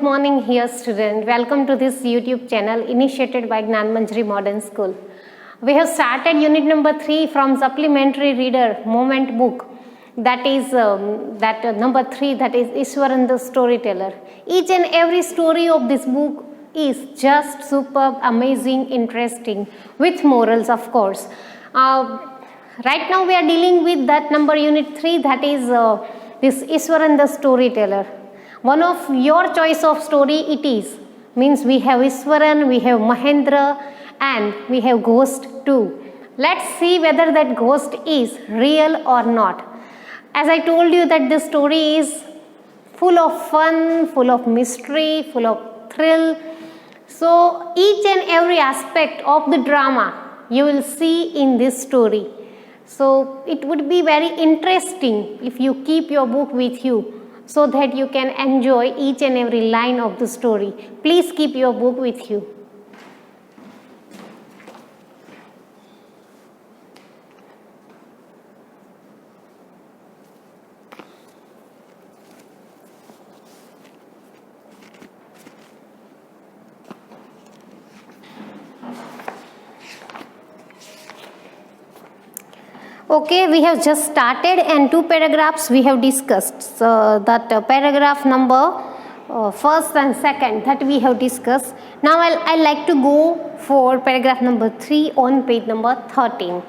good morning here student. Welcome to this YouTube channel initiated by Gnan Manjari Modern School. We have started unit number 3 from supplementary reader moment book. That is number 3, that is Ishwaran the Storyteller. Each and every story of this book is just superb, amazing, interesting, with morals of course. Right now we are dealing with that number unit 3, that is this Ishwaran the Storyteller. One of your choice of story it is. Means we have Ishwaran, we have Mahendra, and we have ghost too. Let's see whether that ghost is real or not. As I told you that this story is full of fun, full of mystery, full of thrill. So each and every aspect of the drama you will see in this story. So it would be very interesting if you keep your book with you, so that you can enjoy each and every line of the story. Please keep your book with you. Okay, we have just started and 2 paragraphs we have discussed. So that paragraph number first and second that we have discussed. Now I'll like to go for paragraph number 3 on page number 13.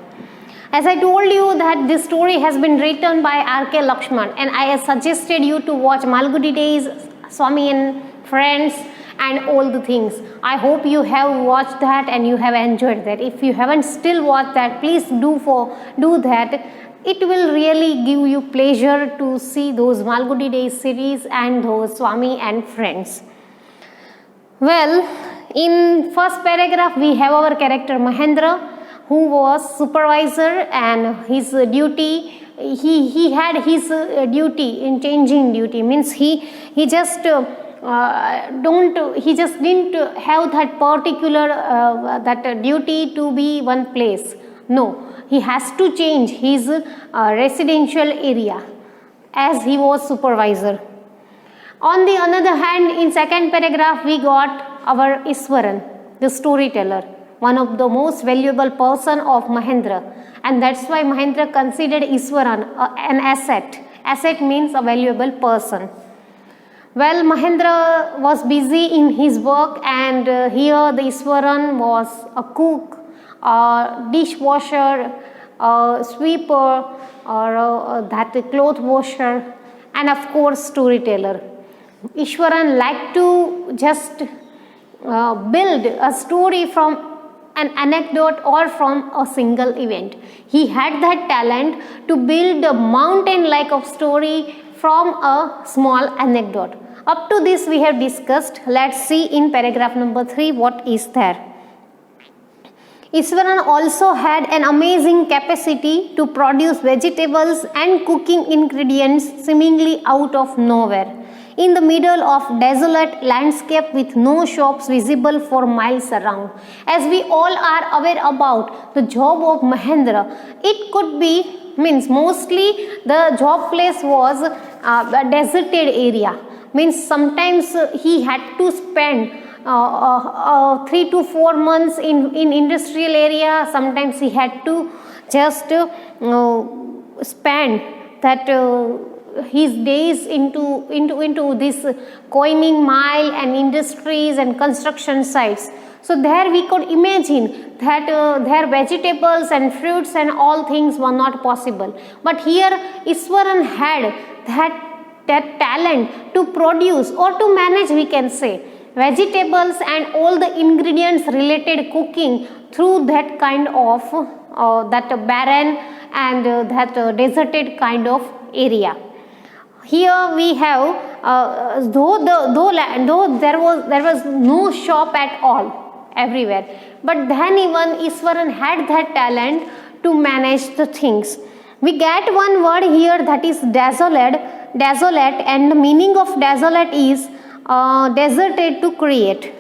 As I told you that this story has been written by R.K. Lakshman, and I have suggested you to watch Malgudi Days, Swami and Friends, and all the things. I hope you have watched that and you have enjoyed that. If you haven't still watched that, please do that. It will really give you pleasure to see those Malgudi Days series and those Swami and Friends. Well, in first paragraph we have our character Mahendra, who was supervisor, and his duty, he had his duty in changing duty. Means he just didn't have that particular that duty to be one place. No, he has to change his residential area as he was supervisor. On the other hand, in second paragraph we got our Ishwaran, the storyteller, one of the most valuable person of Mahendra, and that's why Mahendra considered Ishwaran an asset. Asset means a valuable person. Well, Mahendra was busy in his work, and here the Ishwaran was a cook, a dishwasher, a sweeper, or that cloth washer, and of course storyteller. Ishwaran liked to just build a story from an anecdote or from a single event. He had that talent to build a mountain-like of story from a small anecdote. Up to this we have discussed. Let's see in paragraph number 3 what is there. Ishwaran also had an amazing capacity to produce vegetables and cooking ingredients seemingly out of nowhere, in the middle of desolate landscape with no shops visible for miles around. As we all are aware about the job of Mahendra, it could be, means mostly the job place was a deserted area. Means sometimes he had to spend 3 to 4 months in industrial area. Sometimes he had to just spend that his days into this coining mile and industries and construction sites. So there we could imagine that their vegetables and fruits and all things were not possible. But here Ishwaran had that talent to produce or to manage, we can say, vegetables and all the ingredients related cooking through that kind of that barren and that deserted kind of area. Here we have though there was no shop at all everywhere, but then even Ishwaran had that talent to manage the things. We get one word here, that is desolate, and the meaning of desolate is deserted to create.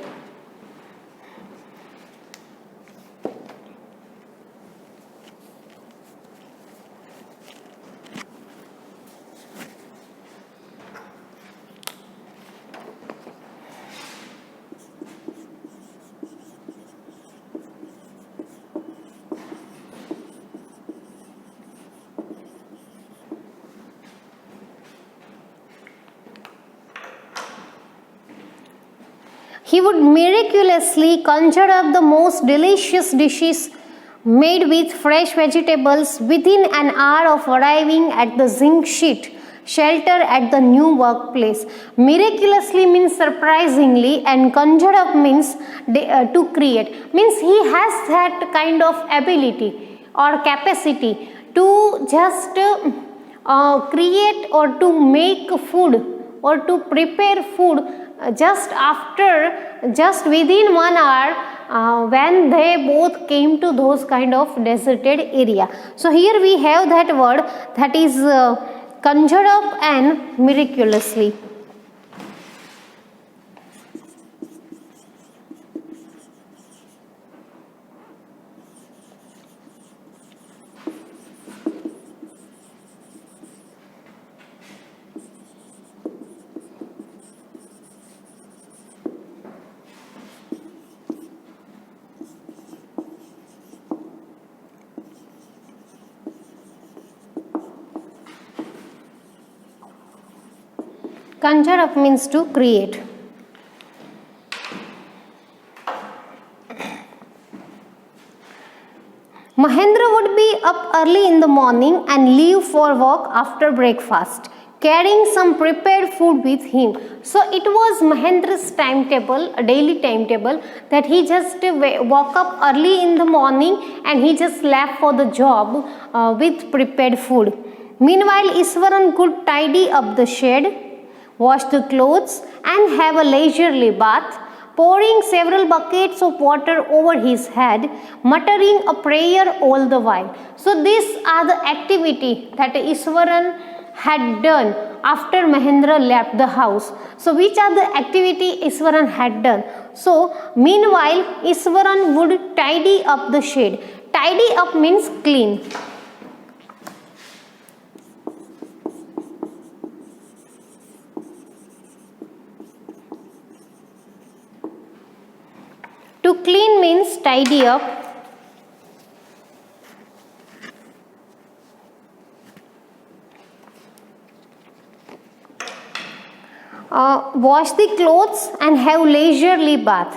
He would miraculously conjure up the most delicious dishes made with fresh vegetables within an hour of arriving at the zinc sheet shelter at the new workplace. Miraculously means surprisingly, and conjure up means to create. Means he has that kind of ability or capacity to just create or to make food or to prepare food just within 1 hour when they both came to those kind of deserted area. So here we have that word, that is conjure up and miraculously. Conjure up means to create. Mahendra would be up early in the morning and leave for work after breakfast, carrying some prepared food with him. So it was Mahendra's timetable, a daily timetable, that he just woke up early in the morning and he just left for the job with prepared food. Meanwhile, Iswaran could tidy up the shed, wash the clothes and have a leisurely bath, pouring several buckets of water over his head, muttering a prayer all the while. So these are the activity that Iswaran had done after Mahendra left the house. So which are the activity Iswaran had done? So meanwhile, Iswaran would tidy up the shed. Tidy up means clean. To clean means tidy up. Wash the clothes and have leisurely bath,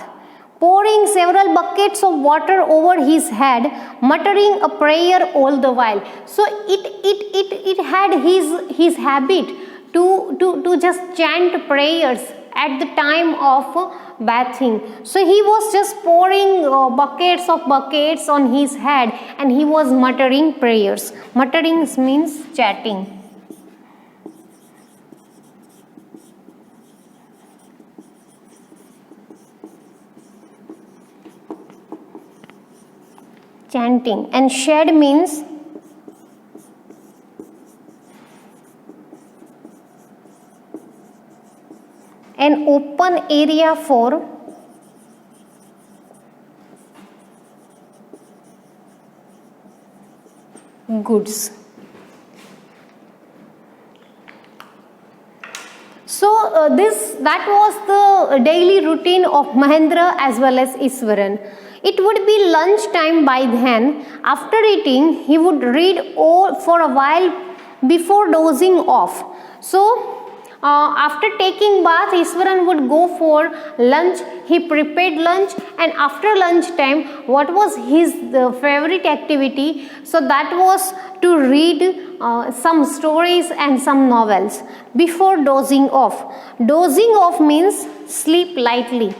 pouring several buckets of water over his head, muttering a prayer all the while. So it had his habit to just chant prayers at the time of bathing. So he was just pouring buckets on his head and he was muttering prayers. Muttering means chatting. Chanting. And shed means an open area for goods. So that was the daily routine of Mahendra as well as Iswaran. It would be lunch time by then. After eating, he would read for a while before dozing off. So after taking bath, Iswaran would go for lunch. He prepared lunch, and after lunch time, what was his favorite activity? So that was to read some stories and some novels before dozing off. Dozing off means sleep lightly.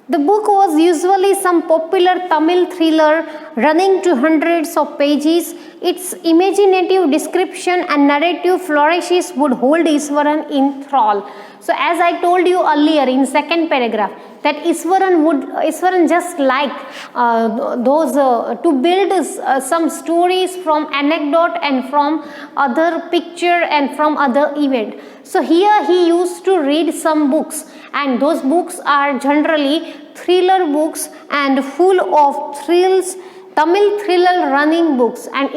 The book was usually some popular Tamil thriller running to hundreds of pages. Its imaginative description and narrative flourishes would hold Iswaran in thrall. So as I told you earlier in second paragraph, that Iswaran just like to build some stories from anecdote and from other picture and from other event. So here he used to read some books, and those books are generally thriller books and full of thrills, Tamil thriller running books, and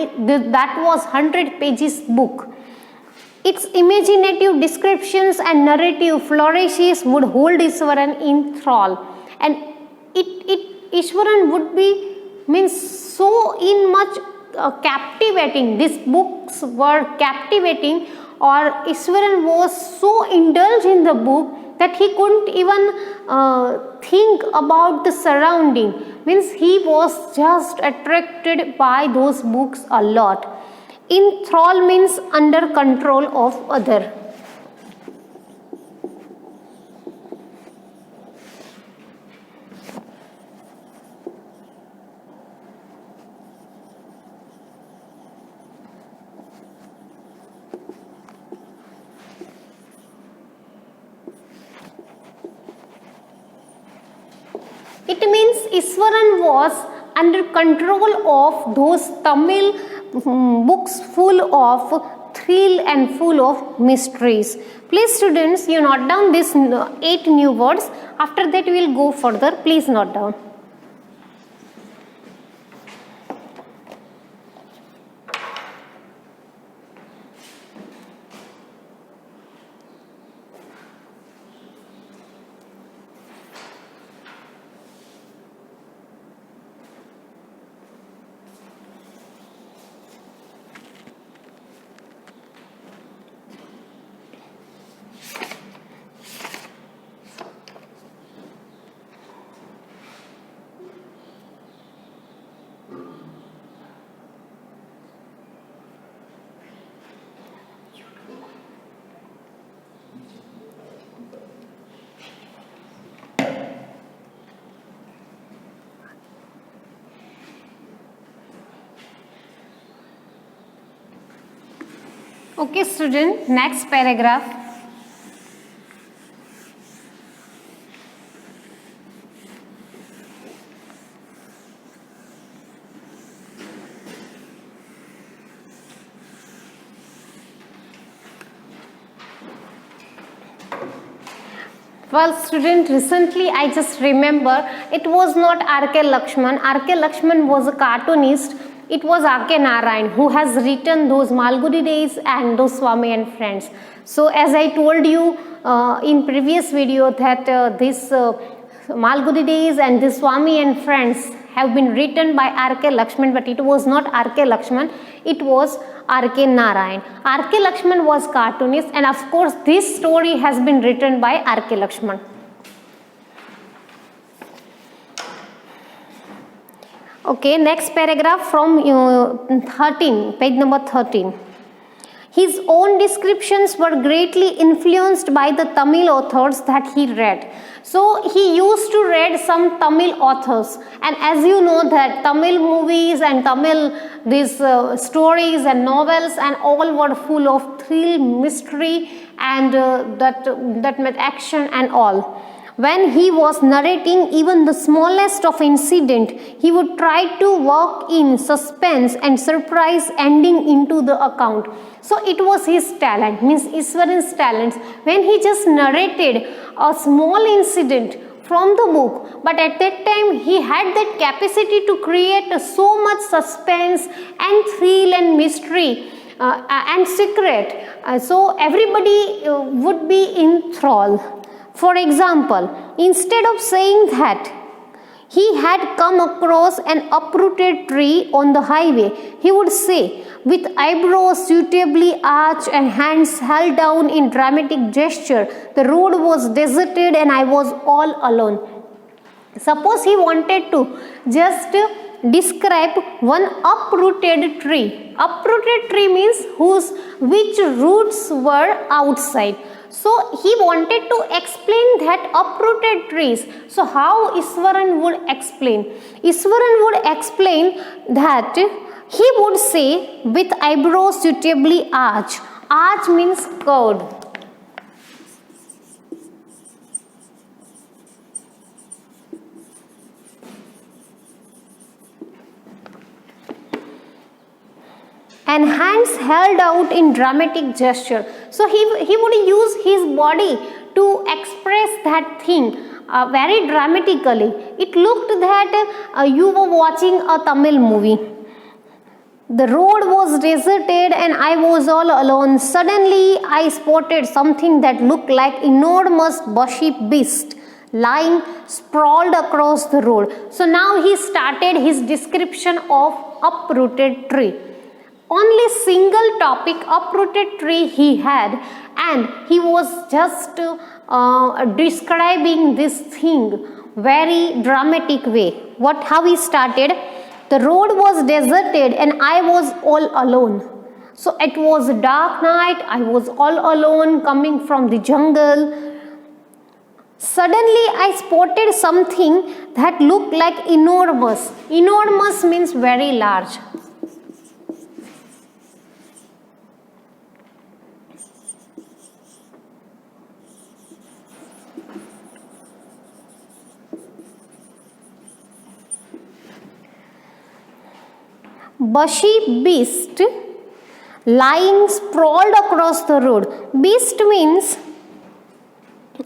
that was 100 pages book. its imaginative descriptions and narrative flourishes would hold Iswaran in thrall, and Iswaran would be means so in much captivating. These books were captivating, or Iswaran was so indulged in the book that he couldn't even think about the surrounding. Means he was just attracted by those books a lot. Enthrall means under control of other. It means Iswaran was under control of those Tamil books full of thrill and full of mysteries. Please students, you note down these 8 new words. After that we will go further. Please note down. Okay student, next paragraph. Well student, recently I just remember it was not R.K. Lakshman. R.K. Lakshman was a cartoonist. It was R.K. Narayan who has written those Malgudi Days and those Swami and Friends. So as I told you in previous video that this Malgudi Days and this Swami and Friends have been written by R.K. Lakshman, but it was not R.K. Lakshman, it was R.K. Narayan. R.K. Lakshman was cartoonist, and of course this story has been written by R.K. Lakshman. Okay, next paragraph from 13, page number 13. His own descriptions were greatly influenced by the Tamil authors that he read. So he used to read some Tamil authors, and as you know that Tamil movies and Tamil these stories and novels and all were full of thrill, mystery, and that meant action and all. When he was narrating even the smallest of incident, he would try to work in suspense and surprise ending into the account. So it was his talent, means Iswaran's talents, when he just narrated a small incident from the book, but at that time he had that capacity to create so much suspense and thrill and mystery and secret. So everybody would be enthralled. For example, instead of saying that he had come across an uprooted tree on the highway, he would say, with eyebrows suitably arched and hands held down in dramatic gesture, the road was deserted and I was all alone. Suppose he wanted to just describe one uprooted tree. Uprooted tree means which roots were outside. So he wanted to explain that uprooted trees. So how Iswaran would explain? Iswaran would explain that he would say with eyebrows suitably arched. Arch means curved. And hands held out in dramatic gesture. So he would use his body to express that thing very dramatically. It looked that you were watching a Tamil movie. The road was deserted and I was all alone. Suddenly I spotted something that looked like enormous bushy beast lying sprawled across the road. So now he started his description of uprooted tree. Only single topic, uprooted tree he had, and he was just describing this thing very dramatic way. How he started? The road was deserted and I was all alone. So it was a dark night, I was all alone coming from the jungle. Suddenly I spotted something that looked like enormous. Enormous means very large. Bushy beast lying sprawled across the road. Beast means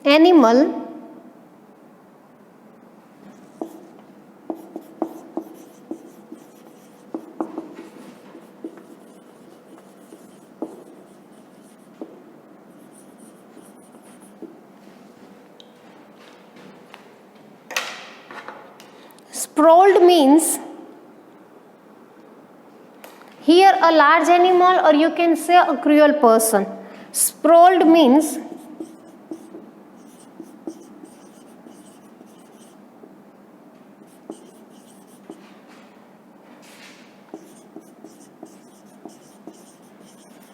animal. Sprawled means here a large animal, or you can say a cruel person. Sprawled means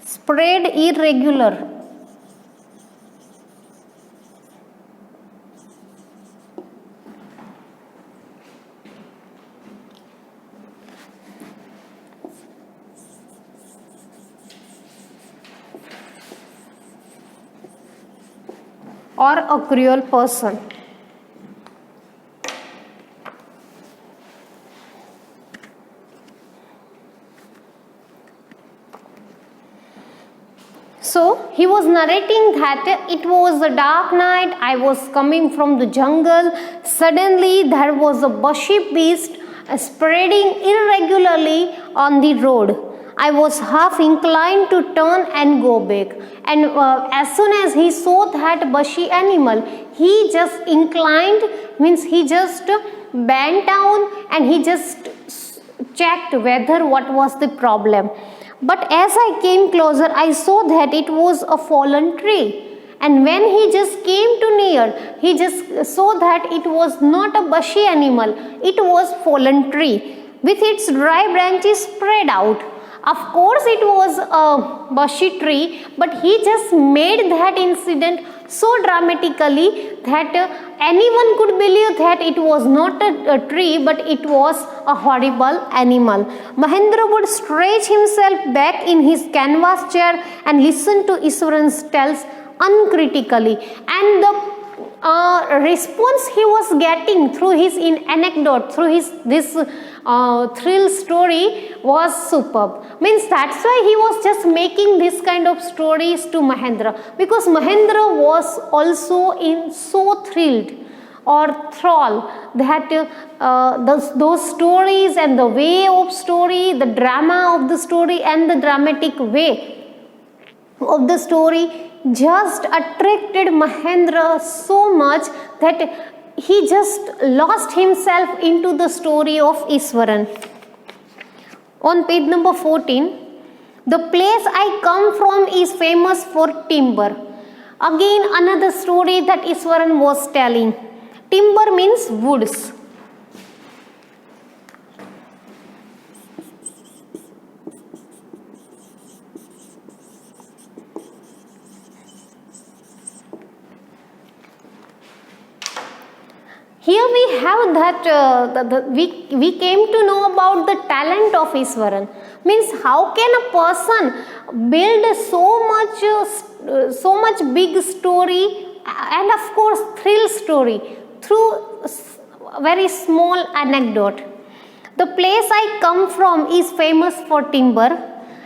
spread irregular. Or a cruel person. So he was narrating that it was a dark night, I was coming from the jungle, suddenly there was a bushy beast spreading irregularly on the road. I was half inclined to turn and go back, and as soon as he saw that bushy animal, he just inclined, means he just bent down and he just checked whether what was the problem. But as I came closer, I saw that it was a fallen tree, and when he just came to near, he just saw that it was not a bushy animal, it was fallen tree with its dry branches spread out. Of course it was a bushy tree, but he just made that incident so dramatically that anyone could believe that it was not a tree, but it was a horrible animal. Mahendra would stretch himself back in his canvas chair and listen to Iswaran's tales uncritically, and the response he was getting through his anecdote, through this thrill story was superb. Means that's why he was just making this kind of stories to Mahendra, because Mahendra was also so thrilled or thrall that those stories and the way of story, the drama of the story and the dramatic way of the story just attracted Mahendra so much that he just lost himself into the story of Iswaran. On page number 14, the place I come from is famous for timber. Again another story that Iswaran was telling. Timber means woods. Here we have that we came to know about the talent of Iswaran. Means how can a person build so much big story and of course thrill story through very small anecdote. The place I come from is famous for timber.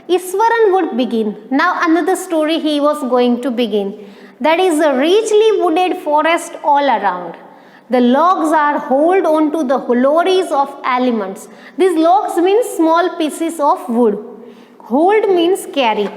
Iswaran would begin. Now another story he was going to begin. That is a richly wooded forest all around. The logs are hold on to the lorries of elements. These logs means small pieces of wood. Hold means carry.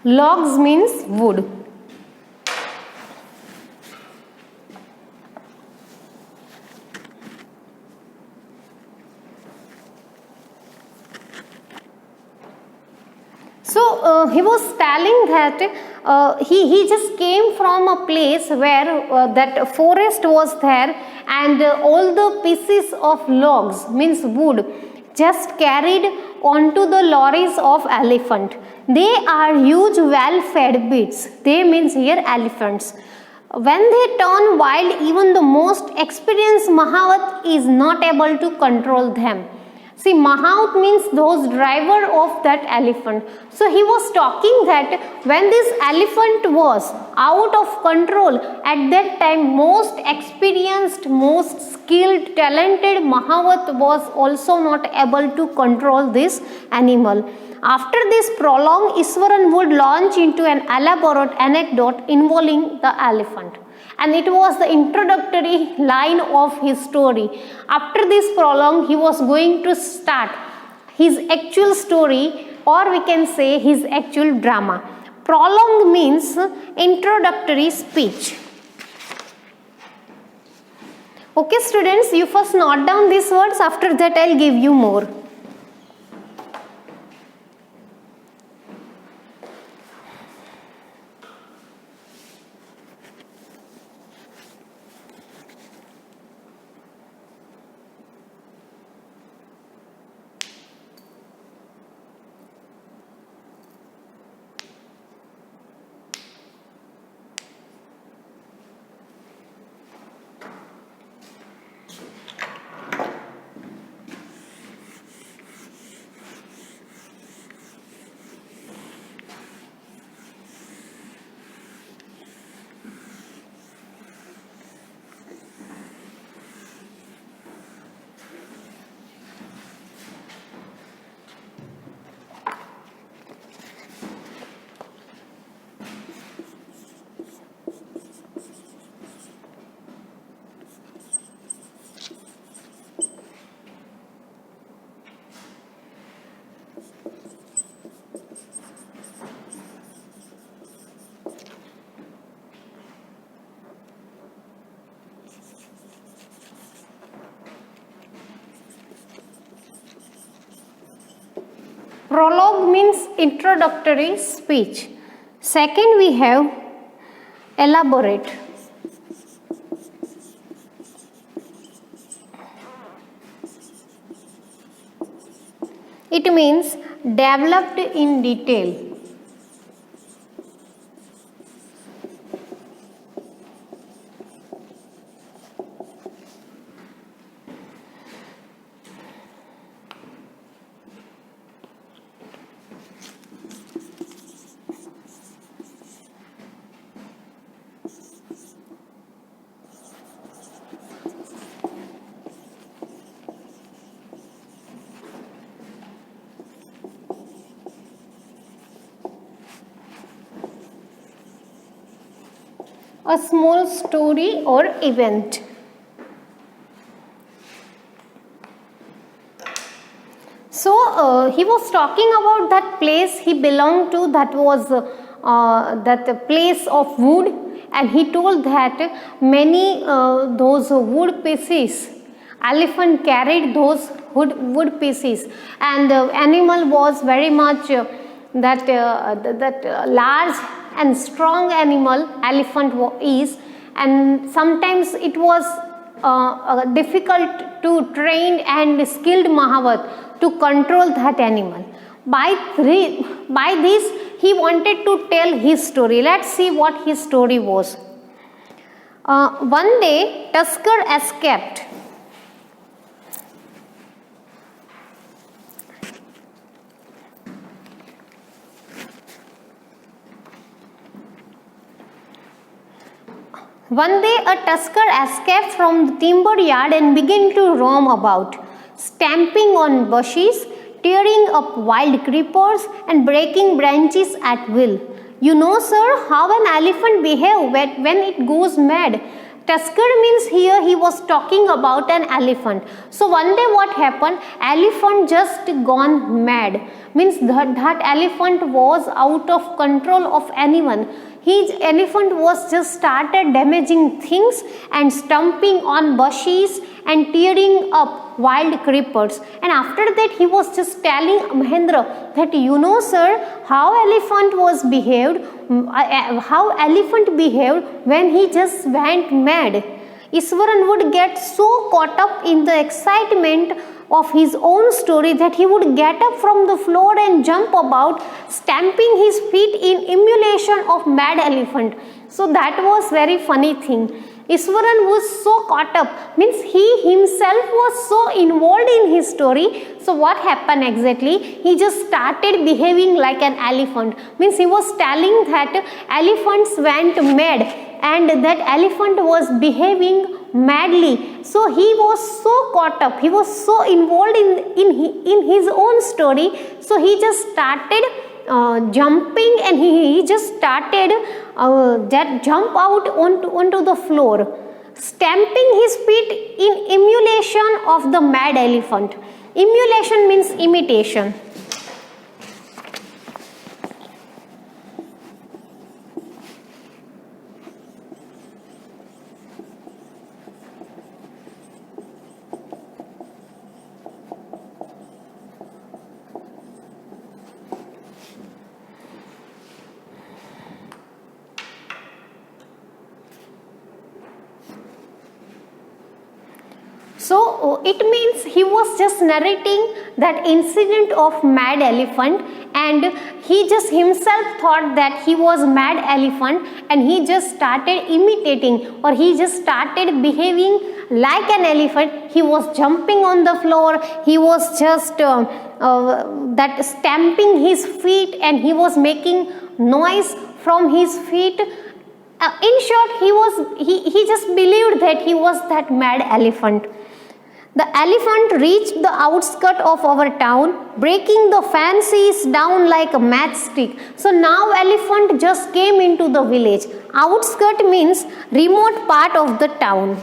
Logs means wood. So he was telling that he just came from a place where that forest was there, and all the pieces of logs means wood just carried onto the lorries of elephant. They are huge well-fed beasts. They means here elephants. When they turn wild, even the most experienced Mahavat is not able to control them. See, Mahaut means those driver of that elephant. So he was talking that when this elephant was out of control, at that time most experienced, most skilled, talented Mahavat was also not able to control this animal. After this prologue, Iswaran would launch into an elaborate anecdote involving the elephant. And it was the introductory line of his story. After this prologue, he was going to start his actual story, or we can say his actual drama. Prologue means introductory speech. Okay students, you first note down these words, after that I will give you more. Prologue means introductory speech. Second, we have elaborate. It means developed in detail. A small story or event. So he was talking about that place he belonged to, that was that place of wood, and he told that many those wood pieces, elephant carried those wood pieces, and the animal was very much that large and strong animal elephant is, and sometimes it was difficult to train and skilled Mahavat to control that animal. By this he wanted to tell his story. Let's see what his story was. One day Tusker escaped One day a tusker escaped from the timber yard and began to roam about, stamping on bushes, tearing up wild creepers and breaking branches at will. You know, sir, how an elephant behaves when it goes mad. Tusker means here he was talking about an elephant. So one day what happened? Elephant just gone mad. Means that elephant was out of control of anyone. His elephant was just started damaging things and stomping on bushes and tearing up wild creepers. And after that he was just telling Mahendra that, you know, sir, how elephant behaved when he just went mad. Iswaran would get so caught up in the excitement of his own story that he would get up from the floor and jump about, stamping his feet in emulation of mad elephant. So that was very funny thing. Iswaran was so caught up, means he himself was so involved in his story. So what happened exactly? He just started behaving like an elephant. Means he was telling that elephants went mad and that elephant was behaving madly. So he was so caught up, he was so involved in his own story. So he just started jumping and he just started that jump out onto the floor, stamping his feet in emulation of the mad elephant. Emulation means imitation. So it means he was just narrating that incident of mad elephant and he just himself thought that he was mad elephant and he just started imitating or he just started behaving like an elephant. He was jumping on the floor, he was just that stamping his feet and he was making noise from his feet. In short, he just believed that he was that mad elephant. The elephant reached the outskirts of our town, breaking the fences down like a matchstick. So now elephant just came into the village. Outskirt means remote part of the town.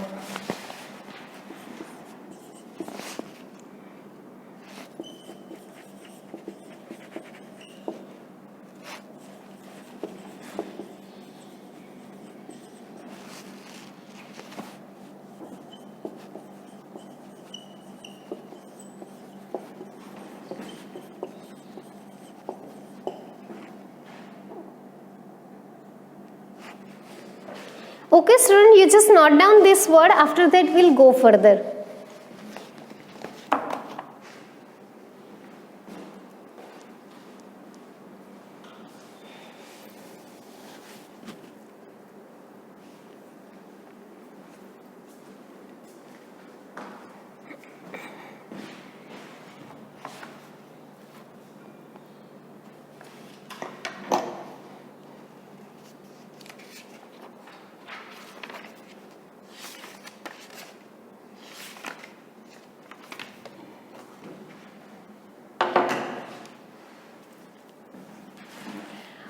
Okay, student, you just note down this word. After that, we'll go further.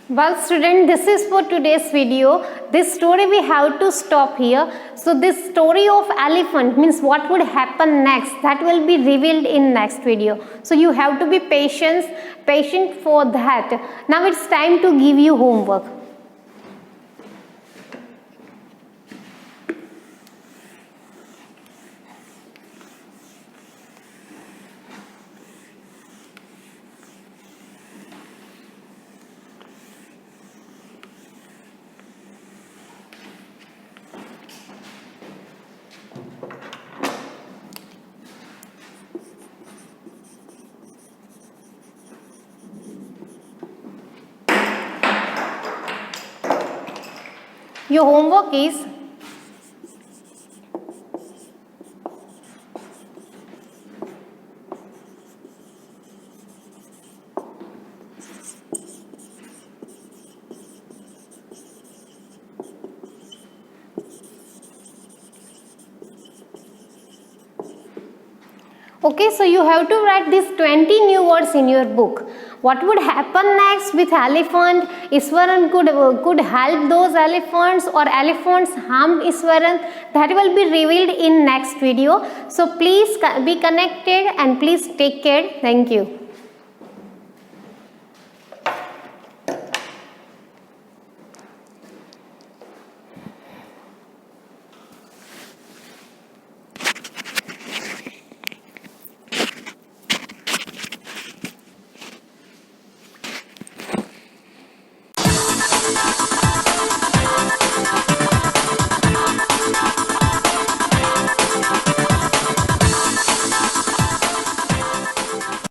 Well, student, this is for today's video. This story we have to stop here. So this story of elephant means what would happen next, that will be revealed in next video. So you have to be patient for that. Now it's time to give you homework. Your homework is Okay, so you have to write these 20 new words in your book. What would happen next with elephant? Iswaran could help those elephants, or elephants harmed Iswaran? That will be revealed in next video. So please be connected and please take care. Thank you.